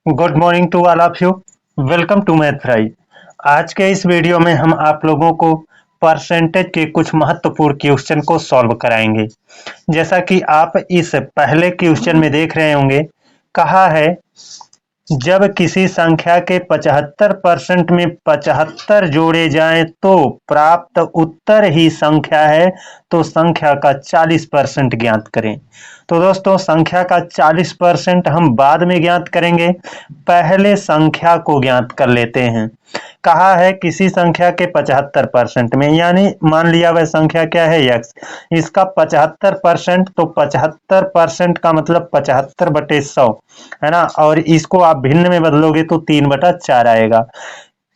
Good morning to all of you. Welcome to Math Fry. आज के इस video में हम आप लोगों को परसेंटेज के कुछ महत्वपूर्ण क्वेश्चन को सॉल्व कराएंगे। जैसा कि आप इस पहले क्वेश्चन में देख रहे होंगे, कहा है जब किसी संख्या के 75% में 75 जोड़े जाएं तो प्राप्त उत्तर ही संख्या है, तो संख्या का 40% ज्ञात करें। तो दोस्तों, संख्या का 40% हम बाद में ज्ञात करेंगे, पहले संख्या को ज्ञात कर लेते हैं। कहा है किसी संख्या के 75% में, यानी मान लिया वह संख्या क्या है, x। इसका 75%, तो 75% का मतलब 75/100 है ना। और इसको आप भिन्न में बदलोगे तो 3/4 आएगा।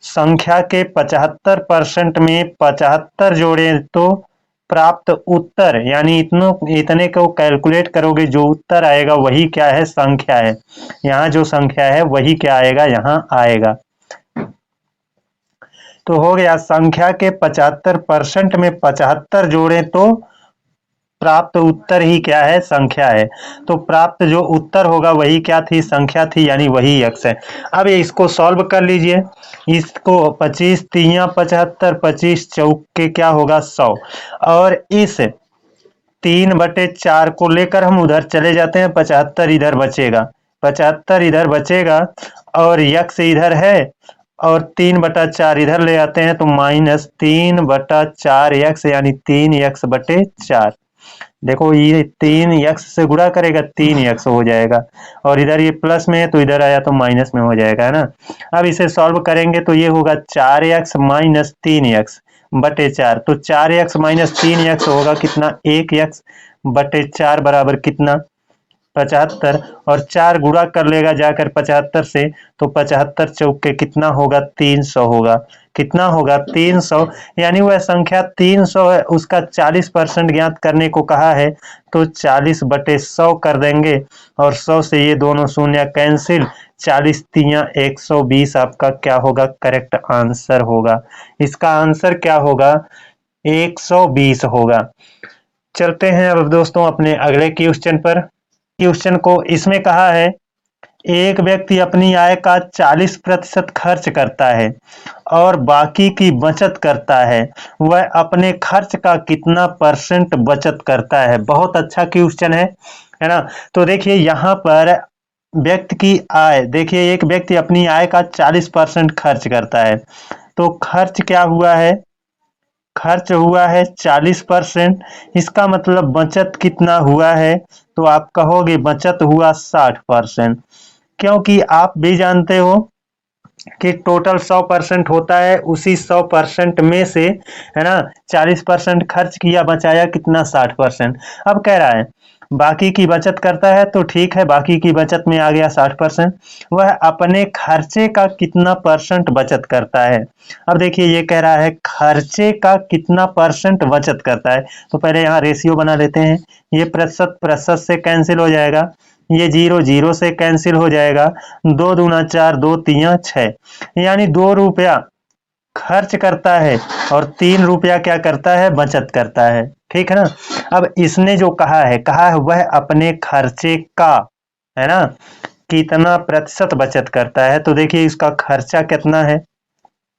संख्या के 75% में 75 जोड़े तो प्राप्त उत्तर, यानी इतने को कैलकुलेट करोगे, जो उत्तर आएगा वही क्या है, संख्या है। यहाँ जो संख्या है वही क्या आएगा, यहाँ आएगा। तो हो गया, संख्या के 75% में 75 जोड़े तो प्राप्त उत्तर ही क्या है, संख्या है। तो प्राप्त जो उत्तर होगा वही क्या थी, संख्या थी, यानी वही x है। अब इसको सॉल्व कर लीजिए। इसको 25 तिया 75, 25 चौके क्या होगा, 100। और इस 3/4 को लेकर हम उधर चले जाते हैं, 75 इधर बचेगा, 75 इधर बचेगा और x इधर है, और 3/4 इधर ले आते हैं तो -3/4x, यानी 3x/4। देखो, ये 3x से गुणा करेगा 3x हो जाएगा, और इधर ये प्लस में है तो इधर आया तो माइनस में हो जाएगा, है ना। अब इसे सॉल्व करेंगे तो ये होगा 4x - 3x/4। तो 4x - 3x होगा कितना, 1x/4 बराबर कितना, 75। और 4 गुणा कर लेगा जाकर 75 से, तो 75 चौके कितना होगा, 300 होगा। कितना होगा, 300। यानी वह संख्या 300 है, उसका 40% ज्ञात करने को कहा है, तो 40/100 कर देंगे, और 100 से ये दोनों शून्य कैंसिल, 40 तिया 120 आपका क्या होगा, करेक्ट आंसर होगा। इसका आंसर क्या होगा, 120 होगा। चलते हैं अब दोस्तों अपने अगले क्वेश्चन पर। क्वेश्चन को इसमें कहा है, एक व्यक्ति अपनी आय का 40% खर्च करता है और बाकी की बचत करता है, वह अपने खर्च का कितना परसेंट बचत करता है। बहुत अच्छा क्वेश्चन है ना। तो देखिए यहाँ पर व्यक्ति की आय, देखिए एक व्यक्ति अपनी आय का 40% खर्च करता है, तो खर्च क्या हुआ है, खर्च हुआ है 40%। इसका मतलब बचत कितना हुआ है, तो आप कहोगे बचत हुआ 60%। क्योंकि आप भी जानते हो कि टोटल 100% होता है, उसी 100% में से, है ना, 40% खर्च किया, बचाया कितना, 60%। अब कह रहा है बाकी की बचत करता है, तो ठीक है, बाकी की बचत में आ गया 60%। वह अपने खर्चे का कितना परसेंट बचत करता है। अब देखिए ये कह रहा है खर्चे का कितना परसेंट बचत करता है, तो पहले यहाँ रेशियो बना लेते हैं। ये प्रतिशत प्रतिशत से कैंसिल हो जाएगा, ये 0 0 से कैंसिल हो जाएगा, 2 दूना 4, 2 तिया 6, यानी 2 रुपया खर्च करता है और 3 रुपया क्या करता है, बचत करता है। ठीक है ना। अब इसने जो कहा है वह अपने खर्चे का, है ना, कितना प्रतिशत बचत करता है। तो देखिए इसका खर्चा कितना है,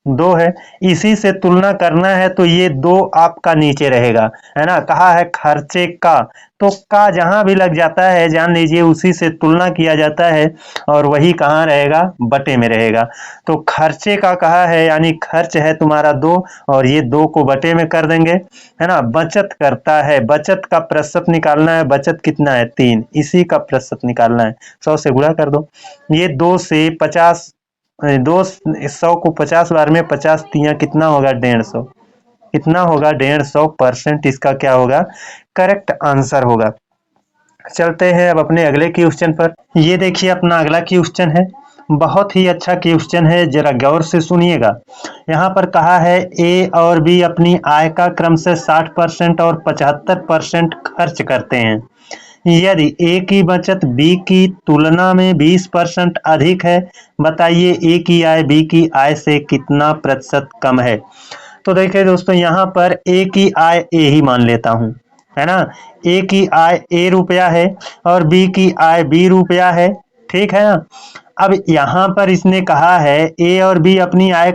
2 है। इसी से तुलना करना है, तो ये 2 आपका नीचे रहेगा, है ना। कहा है खर्चे का, तो का जहां भी लग जाता है जान लीजिए उसी से तुलना किया जाता है, और वही कहाँ रहेगा, बटे में रहेगा। तो खर्चे का कहा है, यानी खर्च है तुम्हारा 2, और ये 2 को बटे में कर देंगे, है ना। बचत करता है, बचत का प्रतिशत निकालना है, बचत कितना है, 3, इसी का प्रतिशत निकालना है, 100 से गुणा कर दो। ये 2 से 50, 200 को 50 बार में 50 तिया कितना होगा, 150। कितना होगा, 150%। इसका क्या होगा, करेक्ट आंसर होगा। चलते हैं अब अपने अगले क्वेश्चन पर। ये देखिए अपना अगला क्वेश्चन है, बहुत ही अच्छा क्वेश्चन है, जरा गौर से सुनिएगा। यहाँ पर कहा है ए और बी अपनी आय का क्रम से 60% और 75% खर्च करते हैं। यदि ए की बचत बी की तुलना में 20% अधिक है, बताइए ए की आय बी की आय से कितना प्रतिशत कम है। तो देखिए दोस्तों, यहाँ पर ए की आय ए ही मान लेता हूँ, है ना। ए की आय ए रुपया है और बी की आय बी रुपया है, ठीक है ना। अब यहाँ पर इसने कहा है ए और बी अपनी आय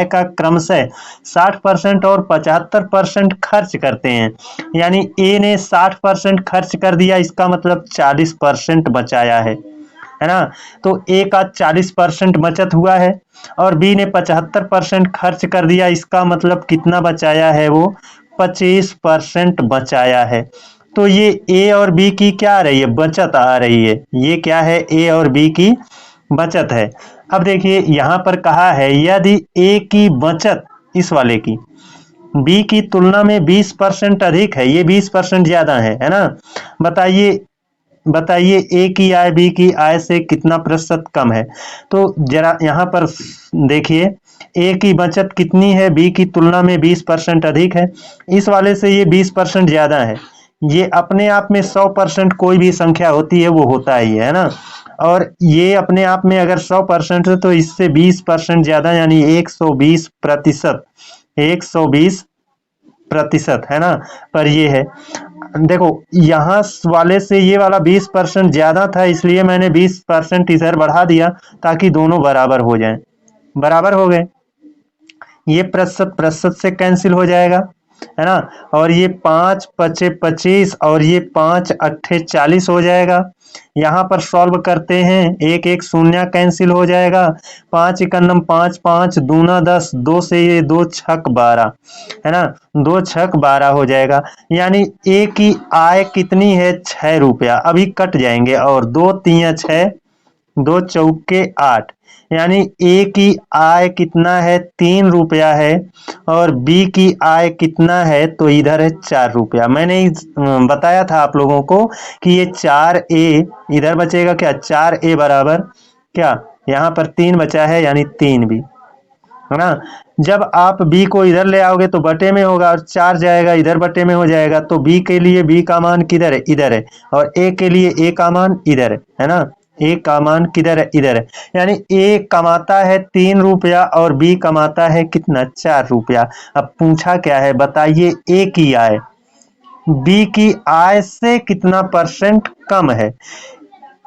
का क्रमशः 60% और 75% खर्च करते हैं। यानी ए ने 60% खर्च कर दिया, इसका मतलब 40% बचाया है ना। तो ए का 40% बचत हुआ है और बी ने 75% खर्च कर दिया, इसका मतलब कितना बचाया है, वो 25% बचाया है। तो ये ए और बी की क्या आ रही है, बचत आ रही है। ये क्या है, ए और बी की बचत है। अब देखिए यहाँ पर कहा है यदि ए की बचत इस वाले की बी की तुलना में 20% अधिक है, ये 20% ज्यादा है ना। बताइए बताइए ए की आय बी की आय से कितना प्रतिशत कम है। तो जरा यहाँ पर देखिए, ए की बचत कितनी है, बी की तुलना में 20% अधिक है, इस वाले से ये 20% ज्यादा है। ये अपने आप में 100% कोई भी संख्या होती है वो होता ही है ना। और ये अपने आप में अगर 100% है तो इससे 20% ज्यादा यानी 120%, 120% है ना। पर ये है, देखो यहाँ वाले से ये वाला 20% ज्यादा था, इसलिए मैंने 20% इधर बढ़ा दिया ताकि दोनों बराबर हो जाएं। बराबर हो गए, ये प्रतिशत प्रतिशत से कैंसिल हो जाएगा, है ना। और ये 5 पचे 25 और ये 5 अट्ठे 40 हो जाएगा। यहाँ पर सॉल्व करते हैं, एक एक शून्य कैंसिल हो जाएगा, 5 इकन्नम 5, 5 दूना 10, 2 से ये 2 छक 12, है ना, 2 छक 12 हो जाएगा। यानी ए की आय कितनी है, 6 रुपया। अभी कट जाएंगे और 2 तिया 6, 2 चौके 8, यानी ए की आय कितना है, 3 रुपया है और बी की आय कितना है, तो इधर है 4 रुपया। मैंने बताया था आप लोगों को कि ये 4a इधर बचेगा क्या, 4a बराबर क्या, यहाँ पर 3 बचा है यानी 3b, है ना। जब आप b को इधर ले आओगे तो बटे में होगा और 4 जाएगा इधर बटे में हो जाएगा, तो b के लिए b का मान किधर है, इधर है, और a के लिए a का मान इधर है ना। ए का मान किधर है, इधर है। यानी ए कमाता है 3 रुपया और बी कमाता है कितना, 4 रुपया। अब पूछा क्या है, बताइए ए की आय बी की आय से कितना परसेंट कम है।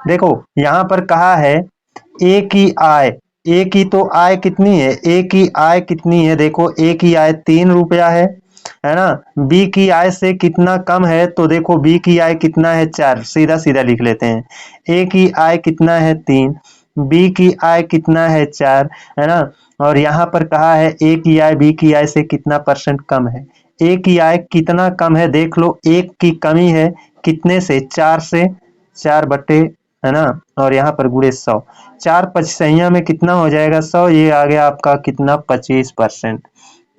देखो यहाँ पर कहा है ए की आय, ए की तो आय कितनी है, ए की आय कितनी है, देखो ए की आय 3 रुपया है ना। बी की आय से कितना कम है, तो देखो बी की आय कितना है, 4, सीधा सीधा लिख लेते हैं। ए की आय कितना है, 3, बी की आय कितना है, 4, है ना। और यहाँ पर कहा है ए की आय बी की आय से कितना परसेंट कम है। ए की आय कितना कम है, देख लो, एक की कमी है कितने से, 4 से, 4 बटे, है ना, और यहाँ पर गुणे 100, 4 पचसैया में कितना हो जाएगा, 100, ये आ गया आपका कितना, 25%।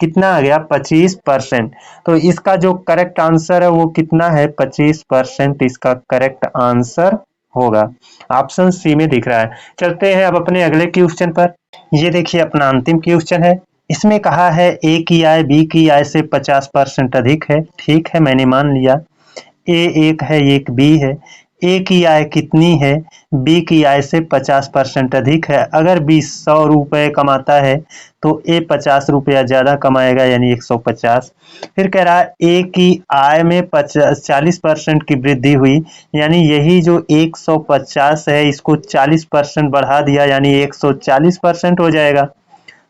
कितना आ गया, 25%। तो इसका जो करेक्ट आंसर है वो कितना है, 25% इसका करेक्ट आंसर होगा। ऑप्शन सी में दिख रहा है। चलते हैं अब अपने अगले क्वेश्चन पर। ये देखिए अपना अंतिम क्वेश्चन है। इसमें कहा है ए की आय बी की आय से 50% अधिक है। ठीक है, मैंने मान लिया। ए एक है, एक बी है। ए की आय कितनी है, बी की आय से 50% अधिक है। अगर बी 100 रुपये कमाता है तो ए 50 रुपया ज्यादा कमाएगा यानी 150। फिर कह रहा है ए की आय में 40% की वृद्धि हुई, यानी यही जो 150 है इसको 40% बढ़ा दिया यानी 140% हो जाएगा।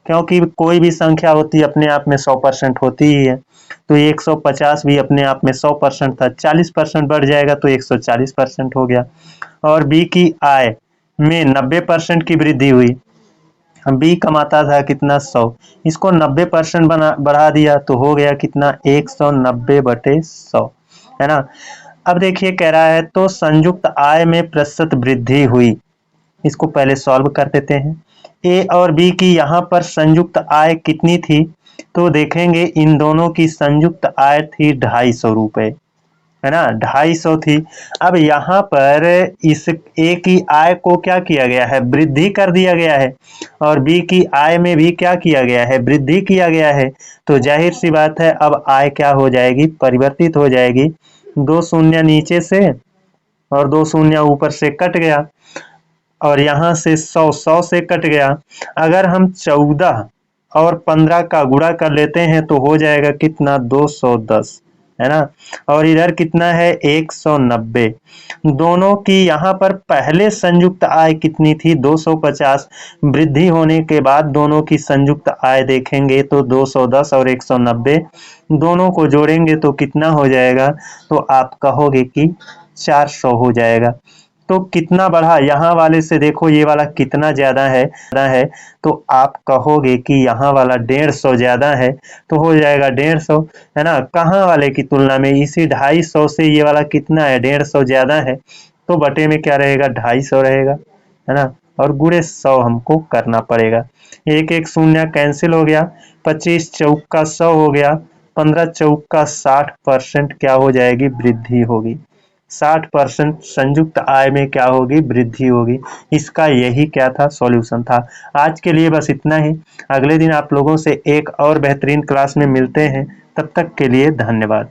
क्योंकि कोई भी संख्या होती है अपने आप में 100% होती ही है, तो 150 भी अपने आप में 100% था, 40% बढ़ जाएगा तो 140% हो गया। और बी की आय में 90% की वृद्धि हुई, बी कमाता था कितना, 100, इसको 90% बढ़ा दिया तो हो गया कितना, 190/100, है ना। अब देखिए कह रहा है तो संयुक्त आय में प्रतिशत वृद्धि हुई। इसको पहले सॉल्व कर देते हैं। ए और बी की यहाँ पर संयुक्त आय कितनी थी, तो देखेंगे इन दोनों की संयुक्त आय थी 250 रुपए, है ना, 250 थी। अब यहाँ पर इस ए की आय को क्या किया गया है, वृद्धि कर दिया गया है, और बी की आय में भी क्या किया गया है, वृद्धि किया गया है। तो जाहिर सी बात है अब आय क्या हो जाएगी, परिवर्तित हो जाएगी। 2 शून्य नीचे से और 2 शून्य ऊपर से कट गया, और यहाँ से 100 से कट गया। अगर हम 14 और 15 का गुणा कर लेते हैं तो हो जाएगा कितना, 210, है ना। और इधर कितना है 190। दोनों की यहाँ पर पहले संयुक्त आय कितनी थी 250। वृद्धि होने के बाद दोनों की संयुक्त आय देखेंगे तो 210 और 190 दोनों को जोड़ेंगे तो कितना हो जाएगा, तो आप कहोगे कि 400 हो जाएगा। तो कितना बढ़ा, यहाँ वाले से देखो ये वाला कितना ज्यादा है, तो आप कहोगे कि यहाँ वाला 150 ज्यादा है, तो हो जाएगा 150, है ना। कहाँ वाले की तुलना में, इसी 250 से ये वाला कितना है 150 ज्यादा है, तो बटे में क्या रहेगा 250 रहेगा, है ना। और गुणे 100 हमको करना पड़ेगा। एक एक शून्य कैंसिल हो गया, 25 चौका 100 हो गया, 15 चौका 60% क्या हो जाएगी, वृद्धि होगी। 60% संयुक्त आय में क्या होगी, वृद्धि होगी। इसका यही क्या था, सॉल्यूशन था। आज के लिए बस इतना ही। अगले दिन आप लोगों से एक और बेहतरीन क्लास में मिलते हैं। तब तक के लिए धन्यवाद।